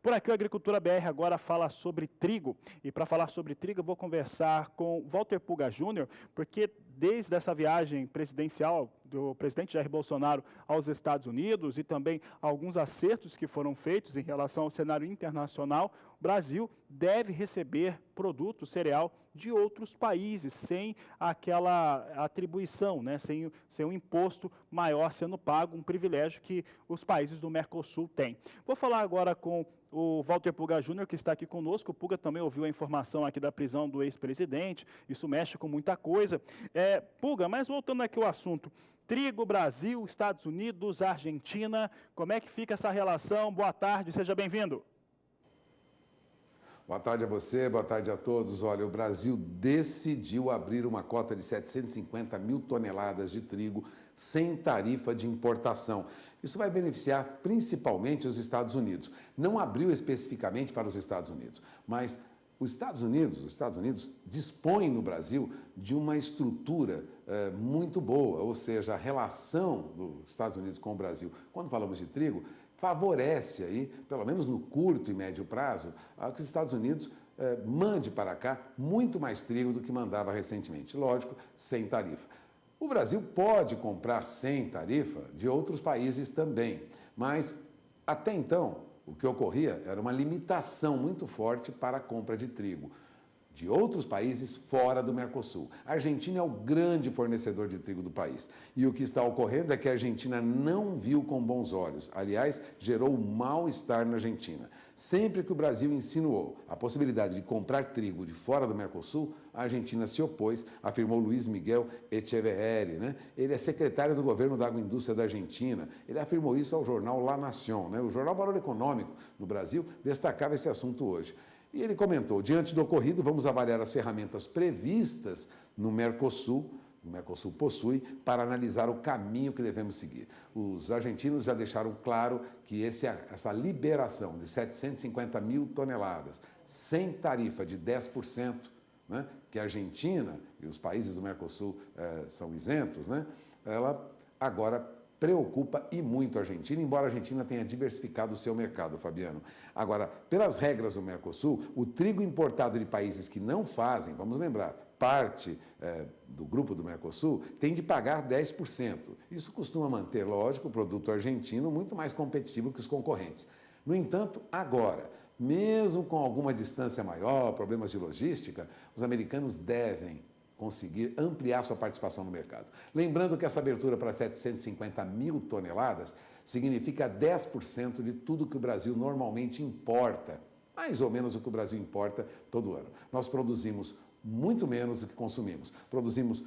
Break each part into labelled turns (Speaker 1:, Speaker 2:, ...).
Speaker 1: Por aqui o Agricultura BR agora fala sobre trigo. E para falar sobre trigo eu vou conversar com Walter Puga Júnior, porque desde essa viagem presidencial do presidente Jair Bolsonaro aos Estados Unidos e também alguns acertos que foram feitos em relação ao cenário internacional, o Brasil deve receber produto cereal de outros países, sem aquela atribuição, né? sem um imposto maior sendo pago, um privilégio que os países do Mercosul têm. Vou falar agora com o Walter Puga Júnior, que está aqui conosco. O Puga também ouviu a informação aqui da prisão do ex-presidente, isso mexe com muita coisa. Puga, mas voltando aqui ao assunto, trigo, Brasil, Estados Unidos, Argentina, como é que fica essa relação? Boa tarde, seja bem-vindo.
Speaker 2: Boa tarde a você, boa tarde a todos. Olha, o Brasil decidiu abrir uma cota de 750 mil toneladas de trigo sem tarifa de importação. Isso vai beneficiar principalmente os Estados Unidos. Não abriu especificamente para os Estados Unidos, mas os Estados Unidos dispõem no Brasil de uma estrutura muito boa, ou seja, a relação dos Estados Unidos com o Brasil, quando falamos de trigo, favorece aí, pelo menos no curto e médio prazo, que os Estados Unidos mande para cá muito mais trigo do que mandava recentemente. Lógico, sem tarifa. O Brasil pode comprar sem tarifa de outros países também, mas até então o que ocorria era uma limitação muito forte para a compra de trigo de outros países fora do Mercosul. A Argentina é o grande fornecedor de trigo do país. E o que está ocorrendo é que a Argentina não viu com bons olhos. Aliás, gerou mal-estar na Argentina. Sempre que o Brasil insinuou a possibilidade de comprar trigo de fora do Mercosul, a Argentina se opôs, afirmou Luiz Miguel Echeverri, né? Ele é secretário do governo da agroindústria da Argentina. Ele afirmou isso ao jornal La Nación, né? O jornal Valor Econômico no Brasil destacava esse assunto hoje. E ele comentou, diante do ocorrido, vamos avaliar as ferramentas previstas no Mercosul, o Mercosul possui, para analisar o caminho que devemos seguir. Os argentinos já deixaram claro que essa liberação de 750 mil toneladas, sem tarifa de 10%, né, que a Argentina e os países do Mercosul são isentos, né, ela agora preocupa e muito a Argentina, embora a Argentina tenha diversificado o seu mercado, Fabiano. Agora, pelas regras do Mercosul, o trigo importado de países que não fazem, vamos lembrar, parte do grupo do Mercosul, tem de pagar 10%. Isso costuma manter, lógico, o produto argentino muito mais competitivo que os concorrentes. No entanto, agora, mesmo com alguma distância maior, problemas de logística, os americanos devem conseguir ampliar sua participação no mercado. Lembrando que essa abertura para 750 mil toneladas significa 10% de tudo que o Brasil normalmente importa, mais ou menos o que o Brasil importa todo ano. Nós produzimos muito menos do que consumimos. Produzimos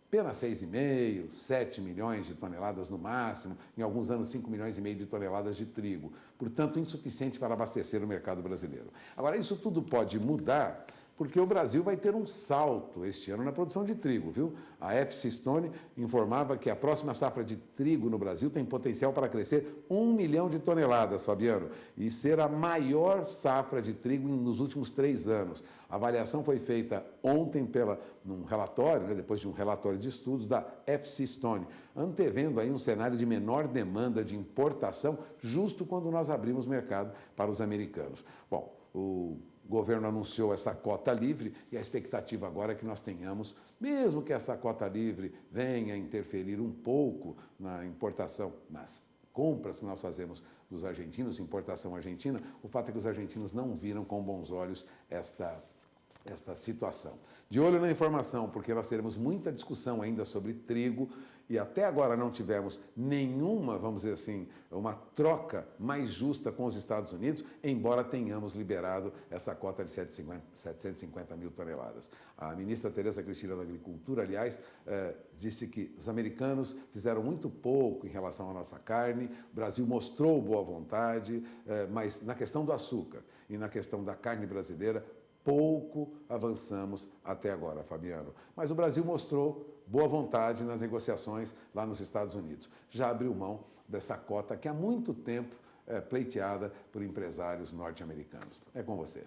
Speaker 2: apenas 6,5, 7 milhões de toneladas no máximo, em alguns anos 5 milhões e meio de toneladas de trigo, portanto insuficiente para abastecer o mercado brasileiro. Agora, isso tudo pode mudar porque o Brasil vai ter um salto este ano na produção de trigo, viu? A FC Stone informava que a próxima safra de trigo no Brasil tem potencial para crescer 1 milhão de toneladas, Fabiano, e ser a maior safra de trigo nos últimos 3 anos. A avaliação foi feita ontem num relatório, né, depois de um relatório de estudos da FC Stone, antevendo aí um cenário de menor demanda de importação, justo quando nós abrimos mercado para os americanos. Bom, o governo anunciou essa cota livre e a expectativa agora é que nós tenhamos, mesmo que essa cota livre venha interferir um pouco na importação, nas compras que nós fazemos dos argentinos, importação argentina, o fato é que os argentinos não viram com bons olhos esta situação. De olho na informação, porque nós teremos muita discussão ainda sobre trigo e até agora não tivemos nenhuma, vamos dizer assim, uma troca mais justa com os Estados Unidos, embora tenhamos liberado essa cota de 750 mil toneladas. A ministra Tereza Cristina da Agricultura, aliás, disse que os americanos fizeram muito pouco em relação à nossa carne, o Brasil mostrou boa vontade, mas na questão do açúcar e na questão da carne brasileira, pouco avançamos até agora, Fabiano. Mas o Brasil mostrou boa vontade nas negociações lá nos Estados Unidos. Já abriu mão dessa cota que há muito tempo é pleiteada por empresários norte-americanos. É com você.